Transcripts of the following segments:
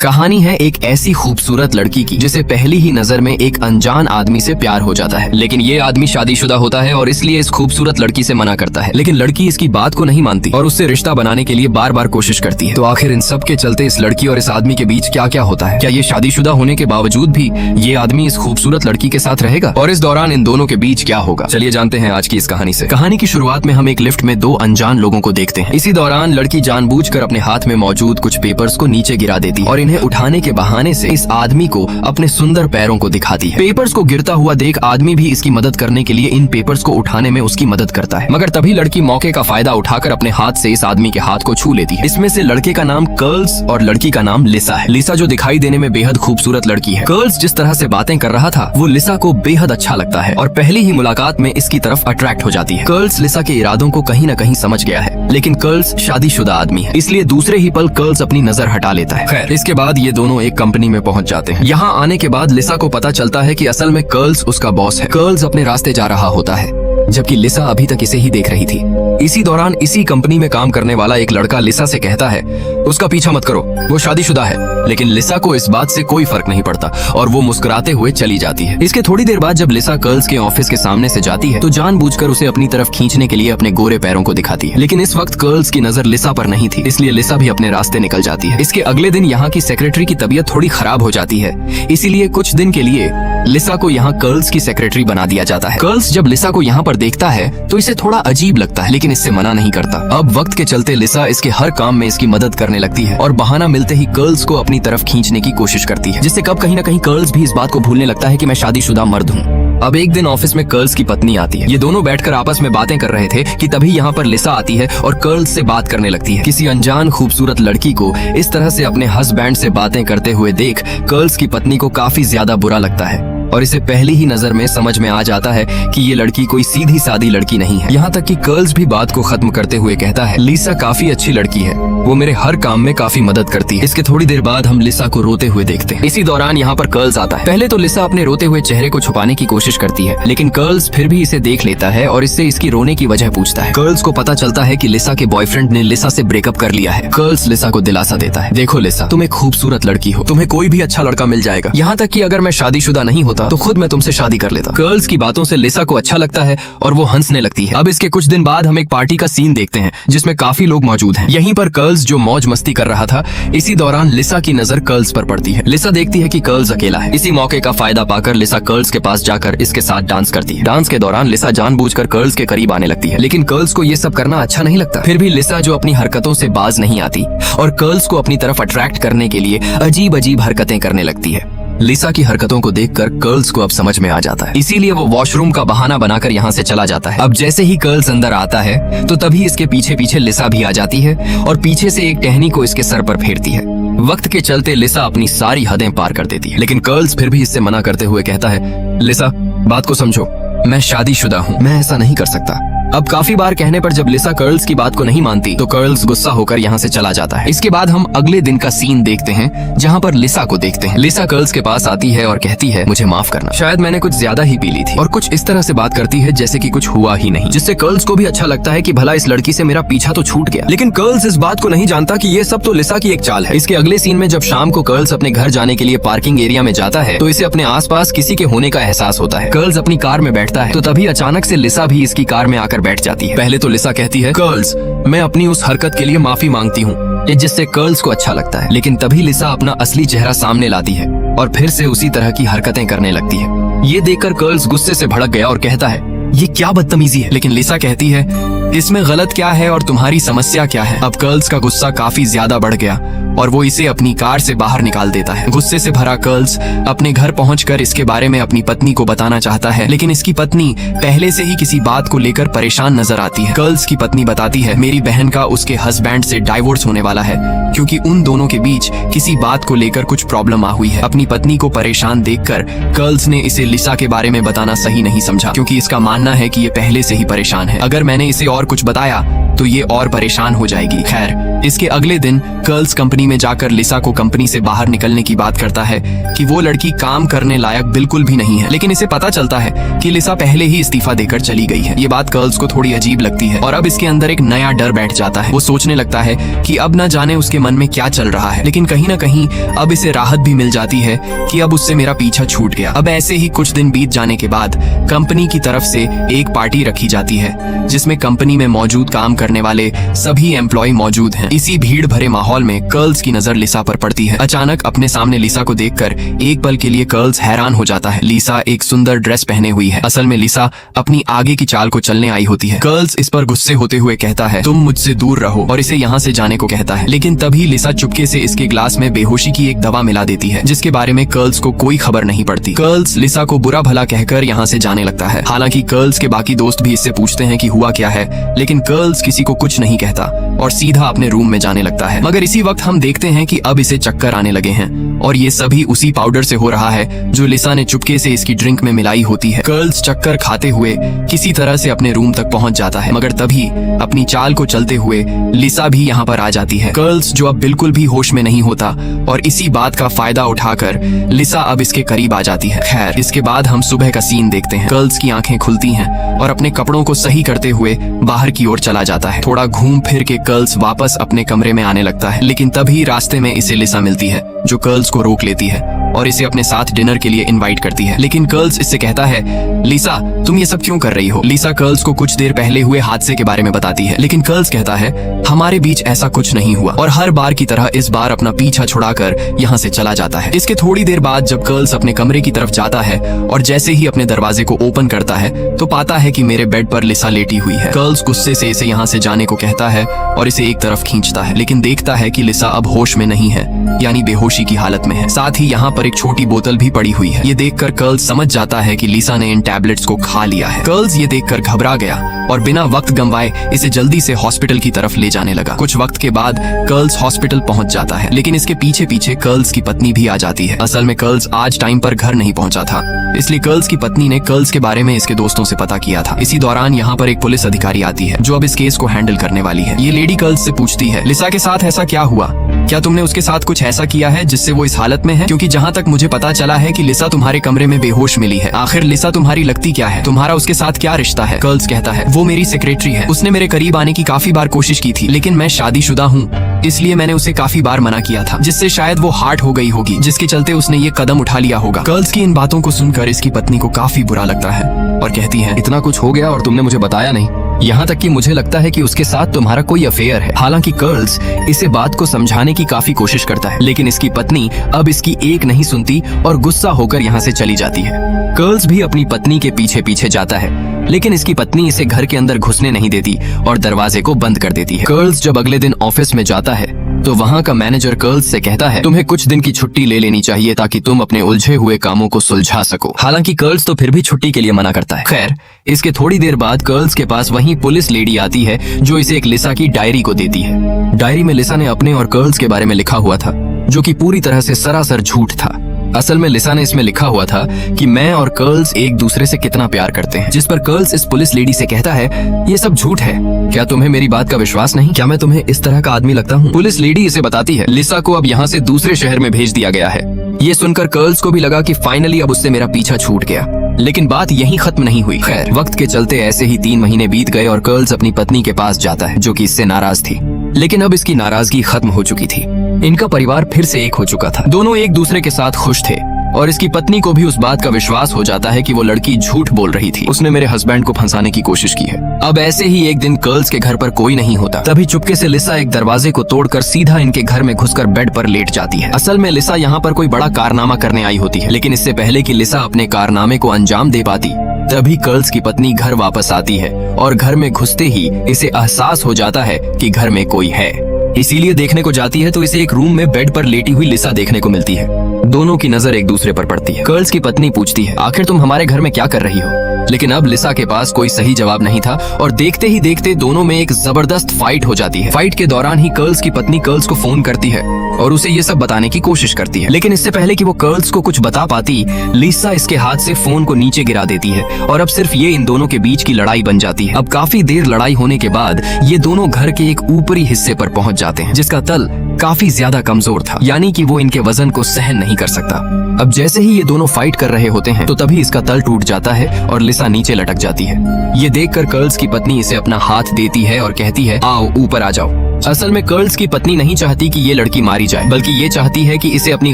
कहानी है एक ऐसी खूबसूरत लड़की की जिसे पहली ही नजर में एक अनजान आदमी से प्यार हो जाता है। लेकिन ये आदमी शादीशुदा होता है और इसलिए इस खूबसूरत लड़की से मना करता है। लेकिन लड़की इसकी बात को नहीं मानती और उससे रिश्ता बनाने के लिए बार बार कोशिश करती है। तो आखिर इन सब के चलते इस लड़की और इस आदमी के बीच क्या क्या होता है? क्या ये शादीशुदा होने के बावजूद भी ये आदमी इस खूबसूरत लड़की के साथ रहेगा? और इस दौरान इन दोनों के बीच क्या होगा? चलिए जानते हैं आज की इस कहानी से। कहानी की शुरुआत में हम एक लिफ्ट में दो अनजान लोगों को देखते हैं। इसी दौरान लड़की जानबूझकर अपने हाथ में मौजूद कुछ पेपर्स को नीचे गिरा देती है और इन्हें उठाने के बहाने से इस आदमी को अपने सुंदर पैरों को दिखाती है। पेपर्स को गिरता हुआ देख आदमी भी इसकी मदद करने के लिए इन पेपर्स को उठाने में उसकी मदद करता है। मगर तभी लड़की मौके का फायदा उठाकर अपने हाथ से इस आदमी के हाथ को छू लेती है। इसमें से लड़के का नाम कर्ल्स और लड़की का नाम लिसा है। लिसा जो दिखाई देने में बेहद खूबसूरत लड़की है। कर्ल्स जिस तरह से बातें कर रहा था वो लिसा को बेहद अच्छा लगता है और पहली ही मुलाकात में इसकी तरफ अट्रैक्ट हो जाती है। कर्ल्स लिसा के इरादों को कहीं न कहीं समझ गया है, लेकिन कर्ल्स शादीशुदा आदमी है, इसलिए दूसरे ही पल कर्ल्स अपनी नजर हटा लेता है। खैर, इसके बाद ये दोनों एक कंपनी में पहुंच जाते हैं। यहाँ आने के बाद लिसा को पता चलता है कि असल में कर्ल्स उसका बॉस है। कर्ल्स अपने रास्ते जा रहा होता है जबकि लिसा अभी तक इसे ही देख रही थी। इसी दौरान इसी कंपनी में काम करने वाला एक लड़का लिसा से कहता है उसका पीछा मत करो, वो शादीशुदा है। लेकिन लिसा को इस बात से कोई फर्क नहीं पड़ता और वो मुस्कुराते हुए चली जाती है। इसके थोड़ी देर बाद जब लिसा कर्ल्स के ऑफिस के सामने से जाती है तो जानबूझकर उसे अपनी तरफ खींचने के लिए अपने गोरे पैरों को दिखाती है। लेकिन इस वक्त कर्ल्स की नजर लिसा पर नहीं थी, इसलिए लिसा भी अपने रास्ते निकल जाती है। इसके अगले दिन यहाँ की सेक्रेटरी की तबीयत थोड़ी खराब हो जाती है, इसीलिए कुछ दिन के लिए लिसा को यहाँ कर्ल्स की सेक्रेटरी बना दिया जाता है। कर्ल्स जब लिसा को यहाँ पर देखता है तो इसे थोड़ा अजीब लगता है, लेकिन इससे मना नहीं करता। अब वक्त के चलते लिसा इसके हर काम में इसकी मदद करने लगती है और बहाना मिलते ही कर्ल्स को अपनी तरफ खींचने की कोशिश करती है, जिससे कब कहीं न कहीं कर्ल्स भी इस बात को भूलने लगता है कि मैं शादीशुदा मर्द हूँ। अब एक दिन ऑफिस में कर्ल्स की पत्नी आती है। ये दोनों बैठकर आपस में बातें कर रहे थे कि तभी यहाँ पर लिसा आती है और कर्ल्स से बात करने लगती है। किसी अनजान खूबसूरत लड़की को इस तरह से अपने हस्बैंड से बातें करते हुए देख कर्ल्स की पत्नी को काफी ज्यादा बुरा लगता है और इसे पहली ही नजर में समझ में आ जाता है कि ये लड़की कोई सीधी सादी लड़की नहीं है। यहाँ तक कि कर्ल्स भी बात को खत्म करते हुए कहता है लिसा काफी अच्छी लड़की है, वो मेरे हर काम में काफी मदद करती है। इसके थोड़ी देर बाद हम लिसा को रोते हुए देखते हैं। इसी दौरान यहाँ पर कर्ल्स आता है। पहले तो लिसा अपने रोते हुए चेहरे को छुपाने की कोशिश करती है, लेकिन कर्ल्स फिर भी इसे देख लेता है और इससे इसकी रोने की वजह पूछता है। कर्ल्स को पता चलता है कि लिसा के बॉयफ्रेंड ने लिसा से ब्रेकअप कर लिया है। कर्ल्स लिसा को दिलासा देता है, देखो लिसा, तुम एक खूबसूरत लड़की हो, तुम्हें कोई भी अच्छा लड़का मिल जाएगा। यहाँ तक कि अगर मैं शादीशुदा नहीं होता तो खुद मैं तुमसे शादी कर लेता। कर्ल्स की बातों से लिसा को अच्छा लगता है और वो हंसने लगती है। अब इसके कुछ दिन बाद हम एक पार्टी का सीन देखते हैं जिसमें काफी लोग मौजूद हैं। यहीं पर कर्ल्स जो मौज मस्ती कर रहा था, इसी दौरान लिसा की नजर कर्ल्स पर पड़ती है। लिसा देखती है कि कर्ल्स अकेला है। इसी मौके का फायदा पाकर लिसा कर्ल्स के पास जाकर इसके साथ डांस करती है। डांस के दौरान लिसा जानबूझकर कर्ल्स के करीब आने लगती है, लेकिन कर्ल्स को ये सब करना अच्छा नहीं लगता। फिर भी लिसा जो अपनी हरकतों से बाज नहीं आती और कर्ल्स को अपनी तरफ अट्रैक्ट करने के लिए अजीब अजीब हरकतें करने लगती है। लिसा की हरकतों को देखकर कर्ल्स को अब समझ में आ जाता है, इसीलिए वो वॉशरूम का बहाना बनाकर यहाँ से चला जाता है। अब जैसे ही कर्ल्स अंदर आता है तो तभी इसके पीछे पीछे लिसा भी आ जाती है और पीछे से एक टहनी को इसके सर पर फेरती है। वक्त के चलते लिसा अपनी सारी हदें पार कर देती है, लेकिन कर्ल्स फिर भी इससे मना करते हुए कहता है लिसा, बात को समझो, मैं शादीशुदा हूँ, मैं ऐसा नहीं कर सकता। अब काफी बार कहने पर जब लिसा कर्ल्स की बात को नहीं मानती तो कर्ल्स गुस्सा होकर यहाँ से चला जाता है। इसके बाद हम अगले दिन का सीन देखते हैं जहाँ पर लिसा को देखते हैं। लिसा कर्ल्स के पास आती है और कहती है मुझे माफ करना, शायद मैंने कुछ ज्यादा ही पी ली थी, और कुछ इस तरह से बात करती है जैसे कि कुछ हुआ ही नहीं, जिससे कर्ल्स को भी अच्छा लगता है कि भला इस लड़की से मेरा पीछा तो छूट गया। लेकिन कर्ल्स इस बात को नहीं जानता कि ये सब तो लिसा की एक चाल है। इसके अगले सीन में जब शाम को कर्ल्स अपने घर जाने के लिए पार्किंग एरिया में जाता है तो इसे अपने आसपास किसी के होने का एहसास होता है। कर्ल्स अपनी कार में बैठता है तो तभी अचानक से लिसा भी इसकी कार में आकर बैठ जाती है। पहले तो लिसा कहती है कर्ल्स, मैं अपनी उस हरकत के लिए माफी मांगती हूँ, जिससे कर्ल्स को अच्छा लगता है। लेकिन तभी लिसा अपना असली चेहरा सामने लाती है और फिर से उसी तरह की हरकतें करने लगती है। ये देखकर कर्ल्स गुस्से से भड़क गया और कहता है ये क्या बदतमीजी है। लेकिन लिसा कहती है इसमें गलत क्या है और तुम्हारी समस्या क्या है। अब कर्ल्स का गुस्सा काफी ज्यादा बढ़ गया और वो इसे अपनी कार से बाहर निकाल देता है। गुस्से से भरा कर्ल्स अपने घर पहुंचकर इसके बारे में अपनी पत्नी को बताना चाहता है, लेकिन इसकी पत्नी पहले से ही किसी बात को लेकर परेशान नजर आती है। कर्ल्स की पत्नी बताती है मेरी बहन का उसके हस्बैंड से डाइवोर्स होने वाला है क्योंकि उन दोनों के बीच किसी बात को लेकर कुछ प्रॉब्लम आ हुई है। अपनी पत्नी को परेशान देखकर कर्ल्स ने इसे लिसा के बारे में बताना सही नहीं समझा, क्योंकि इसका मानना है कि ये पहले से ही परेशान है। अगर मैंने इसे और और कुछ बताया तो ये और परेशान हो जाएगी। खैर, इसके अगले दिन कर्ल्स कंपनी में जाकर लिसा को कंपनी से बाहर निकलने की बात करता है कि वो लड़की काम करने लायक बिल्कुल भी नहीं है। लेकिन इसे पता चलता है कि लिसा पहले ही इस्तीफा देकर चली गई है। ये बात कर्ल्स को थोड़ी अजीब लगती है और अब इसके अंदर एक नया डर बैठ जाता है। वो सोचने लगता है कि अब न जाने उसके मन में क्या चल रहा है। लेकिन कहीं ना कहीं अब इसे राहत भी मिल जाती है कि अब उससे मेरा पीछा छूट गया। अब ऐसे ही कुछ दिन बीत जाने के बाद कंपनी की तरफ से एक पार्टी रखी जाती है जिसमें कंपनी में मौजूद काम करने वाले सभी एम्प्लॉय मौजूद हैं। इसी भीड़ भरे माहौल में कर्ल्स की नजर लिसा पर पड़ती है। अचानक अपने सामने लिसा को देखकर एक पल के लिए कर्ल्स हैरान हो जाता है। लिसा एक सुंदर ड्रेस पहने हुई है। असल में लिसा अपनी आगे की चाल को चलने आई होती है। कर्ल्स इस पर गुस्से होते हुए कहता है, तुम मुझसे दूर रहो, और इसे यहाँ से जाने को कहता है। लेकिन तभी लिसा चुपके से इसके ग्लास में बेहोशी की एक दवा मिला देती है जिसके बारे में कर्ल्स को कोई खबर नहीं पड़ती। कर्ल्स लिसा को बुरा भला कहकर यहाँ से जाने लगता है। हालांकि कर्ल्स के बाकी दोस्त भी इससे पूछते हैं कि हुआ क्या है, लेकिन कर्ल्स किसी को कुछ नहीं कहता और सीधा अपने रूम में जाने लगता है। मगर इसी वक्त हम देखते हैं कि अब इसे चक्कर आने लगे हैं और ये सभी उसी पाउडर से हो रहा है जो लिसा ने चुपके से इसकी ड्रिंक में मिलाई होती है। कर्ल्स चक्कर खाते हुए किसी तरह से अपने रूम तक पहुंच जाता है, मगर तभी अपनी चाल को चलते हुए लिसा भी यहाँ पर आ जाती है। कर्ल्स जो अब बिल्कुल भी होश में नहीं होता और इसी बात का फायदा उठाकर लिसा अब इसके करीब आ जाती है। खैर, इसके बाद हम सुबह का सीन देखते हैं। कर्ल्स की आंखें खुलती हैं और अपने कपड़ों को सही करते हुए बाहर की ओर चला जाता है। थोड़ा घूम फिर के कर्ल्स वापस अपने कमरे में आने लगता है, लेकिन तभी रास्ते में इसे लिसा मिलती है जो कर्ल्स को रोक लेती है और इसे अपने साथ डिनर के लिए इनवाइट करती है। लेकिन कर्ल्स इससे कहता है, लिसा तुम ये सब क्यों कर रही हो? लिसा कर्ल्स को कुछ देर पहले हुए हादसे के बारे में बताती है, लेकिन कर्ल्स कहता है, हमारे बीच ऐसा कुछ नहीं हुआ, और हर बार की तरह इस बार अपना पीछा छुड़ाकर यहाँ से चला जाता है। इसके थोड़ी देर बाद जब कर्ल्स अपने कमरे की तरफ जाता है और जैसे ही अपने दरवाजे को ओपन करता है तो पाता है कि मेरे बेड पर लिसा लेटी हुई है। कर्ल्स गुस्से से इसे यहाँ से जाने को कहता है और इसे एक तरफ खींचता है, लेकिन देखता है कि लिसा अब होश में नहीं है, यानी बेहोशी की हालत में है। साथ ही यहाँ पर एक छोटी बोतल भी पड़ी हुई है। ये देखकर कर्ल्स समझ जाता है कि लिसा ने इन टैबलेट्स को खा लिया है। कर्ल्स ये देखकर घबरा गया और बिना वक्त गंवाए इसे जल्दी से हॉस्पिटल की तरफ ले जाने लगा। कुछ वक्त के बाद कर्ल्स हॉस्पिटल पहुंच जाता है, लेकिन इसके पीछे पीछे कर्ल्स की पत्नी भी आ जाती है। असल में कर्ल्स आज टाइम पर घर नहीं पहुंचा था, इसलिए कर्ल्स की पत्नी ने कर्ल्स के बारे में इसके दोस्तों से पता किया था। इसी दौरान यहाँ पर एक पुलिस अधिकारी आती है जो अब इस केस को हैंडल करने वाली है। ये लेडी कर्ल्स से पूछती है, लिसा के साथ ऐसा क्या हुआ? क्या तुमने उसके साथ कुछ ऐसा किया है जिससे वो इस हालत में है? क्योंकि जहाँ तक मुझे पता चला है कि लिसा तुम्हारे कमरे में बेहोश मिली है। आखिर लिसा तुम्हारी लगती क्या है? तुम्हारा उसके साथ क्या रिश्ता है? कर्ल्स कहता है, वो मेरी सेक्रेटरी है। उसने मेरे करीब आने की काफी बार कोशिश की थी, लेकिन मैं शादीशुदा हूँ, इसलिए मैंने उसे काफी बार मना किया था, जिससे शायद वो हार्ट हो गई होगी, जिसके चलते उसने ये कदम उठा लिया होगा। कर्ल्स की इन बातों को सुनकर इसकी पत्नी को काफी बुरा लगता है और कहती है, इतना कुछ हो गया और तुमने मुझे बताया नहीं। यहाँ तक कि मुझे लगता है कि उसके साथ तुम्हारा कोई अफेयर है। हालांकि कर्ल्स इसे बात को समझाने की काफी कोशिश करता है, लेकिन इसकी पत्नी अब इसकी एक नहीं सुनती और गुस्सा होकर यहाँ से चली जाती है। कर्ल्स भी अपनी पत्नी के पीछे पीछे जाता है, लेकिन इसकी पत्नी इसे घर के अंदर घुसने नहीं देती और दरवाजे को बंद कर देती है। कर्ल्स जब अगले दिन ऑफिस में जाता है तो वहाँ का मैनेजर कर्ल्स से कहता है, तुम्हें कुछ दिन की छुट्टी ले लेनी चाहिए ताकि तुम अपने उलझे हुए कामों को सुलझा सको। हालांकि कर्ल्स तो फिर भी छुट्टी के लिए मना करता है। खैर, इसके थोड़ी देर बाद कर्ल्स के पास वहीं पुलिस लेडी आती है जो इसे एक लिसा की डायरी को देती है। डायरी में लिसा ने अपने और कर्ल्स के बारे में लिखा हुआ था, जो कि पूरी तरह से सरासर झूठ था। असल में लिसा ने इसमें लिखा हुआ था कि मैं और कर्ल्स एक दूसरे से कितना प्यार करते हैं, जिस पर कर्ल्स इस पुलिस लेडी से कहता है, ये सब झूठ है, क्या तुम्हें मेरी बात का विश्वास नहीं? क्या मैं तुम्हें इस तरह का आदमी लगता हूँ? पुलिस लेडी इसे बताती है, लिसा को अब यहाँ से दूसरे शहर में भेज दिया गया है। ये सुनकर कर्ल्स को भी लगा कि फाइनली अब उससे मेरा पीछा छूट गया, लेकिन बात यहीं खत्म नहीं हुई। खैर, वक्त के चलते ऐसे ही 3 महीने बीत गए और कर्ल्स अपनी पत्नी के पास जाता है, जो कि इससे नाराज थी, लेकिन अब इसकी नाराजगी खत्म हो चुकी थी। इनका परिवार फिर से एक हो चुका था, दोनों एक दूसरे के साथ खुश थे और इसकी पत्नी को भी उस बात का विश्वास हो जाता है कि वो लड़की झूठ बोल रही थी, उसने मेरे हस्बैंड को फंसाने की कोशिश की है। अब ऐसे ही एक दिन कर्ल्स के घर पर कोई नहीं होता, तभी चुपके से लिसा एक दरवाजे को तोड़कर सीधा इनके घर में घुसकर बेड पर लेट जाती है। असल में लिसा यहाँ पर कोई बड़ा कारनामा करने आई होती है, लेकिन इससे पहले कि लिसा अपने कारनामे को अंजाम दे पाती, तभी कर्ल्स की पत्नी घर वापस आती है और घर में घुसते ही इसे एहसास हो जाता है कि घर में कोई है। इसीलिए देखने को जाती है तो इसे एक रूम में बेड पर लेटी हुई लिसा देखने को मिलती है। दोनों की नजर एक दूसरे पर पड़ती है। कर्ल्स की पत्नी पूछती है, आखिर तुम हमारे घर में क्या कर रही हो? लेकिन अब लिसा के पास कोई सही जवाब नहीं था और देखते ही देखते दोनों में एक जबरदस्त फाइट हो जाती है। फाइट के दौरान ही कर्ल्स की पत्नी कर्ल्स को फोन करती है और उसे ये सब बताने की कोशिश करती है, लेकिन इससे पहले कि वो कर्ल्स को कुछ बता पाती, लिसा इसके हाथ से फोन को नीचे गिरा देती है और अब सिर्फ ये इन दोनों के बीच की लड़ाई बन जाती है। अब काफी देर लड़ाई होने के बाद ये दोनों घर के एक ऊपरी हिस्से पर पहुंच जाते हैं, जिसका तल काफी ज्यादा कमजोर था, यानी कि वो इनके वजन को सहन नहीं कर सकता। अब जैसे ही ये दोनों फाइट कर रहे होते हैं तो तभी इसका तल टूट जाता है और लिसा नीचे लटक जाती है। ये देखकर कर्ल्स की पत्नी इसे अपना हाथ देती है और कहती है, आओ ऊपर आ जाओ। असल में कर्ल्स की पत्नी नहीं चाहती कि ये लड़की मारी जाए, बल्कि ये चाहती है कि इसे अपनी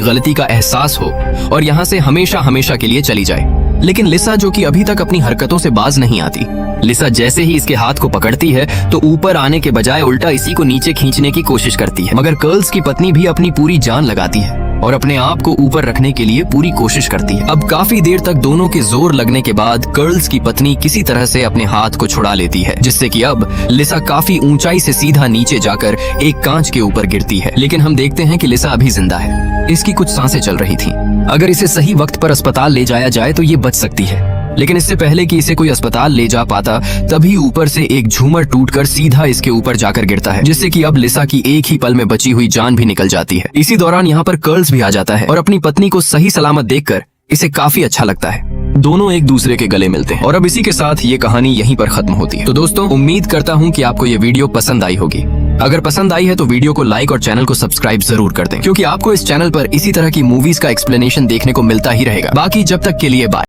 गलती का एहसास हो और यहाँ से हमेशा हमेशा के लिए चली जाए। लेकिन लिसा, जो कि अभी तक अपनी हरकतों से बाज नहीं आती, लिसा जैसे ही इसके हाथ को पकड़ती है तो ऊपर आने के बजाय उल्टा इसी को नीचे खींचने की कोशिश करती है। मगर कर्ल्स की पत्नी भी अपनी पूरी जान लगाती है और अपने आप को ऊपर रखने के लिए पूरी कोशिश करती है। अब काफी देर तक दोनों के जोर लगने के बाद कर्ल्स की पत्नी किसी तरह से अपने हाथ को छुड़ा लेती है, जिससे कि अब लिसा काफी ऊंचाई से सीधा नीचे जाकर एक कांच के ऊपर गिरती है। लेकिन हम देखते हैं कि लिसा अभी जिंदा है, इसकी कुछ सांसें चल रही थी। अगर इसे सही वक्त पर अस्पताल ले जाया जाए तो ये बच सकती है, लेकिन इससे पहले कि इसे कोई अस्पताल ले जा पाता, तभी ऊपर से एक झूमर टूटकर सीधा इसके ऊपर जाकर गिरता है, जिससे कि अब लिसा की एक ही पल में बची हुई जान भी निकल जाती है। इसी दौरान यहाँ पर कर्ल्स भी आ जाता है और अपनी पत्नी को सही सलामत देखकर इसे काफी अच्छा लगता है। दोनों एक दूसरे के गले मिलते हैं और अब इसी के साथ ये कहानी यहीं पर खत्म होती है। तो दोस्तों, उम्मीद करता हूँ कि आपको ये वीडियो पसंद आई होगी। अगर पसंद आई है तो वीडियो को लाइक और चैनल को सब्सक्राइब जरूर कर दें, क्योंकि आपको इस चैनल पर इसी तरह की मूवीज का एक्सप्लेनेशन देखने को मिलता ही रहेगा। बाकी जब तक के लिए बाय।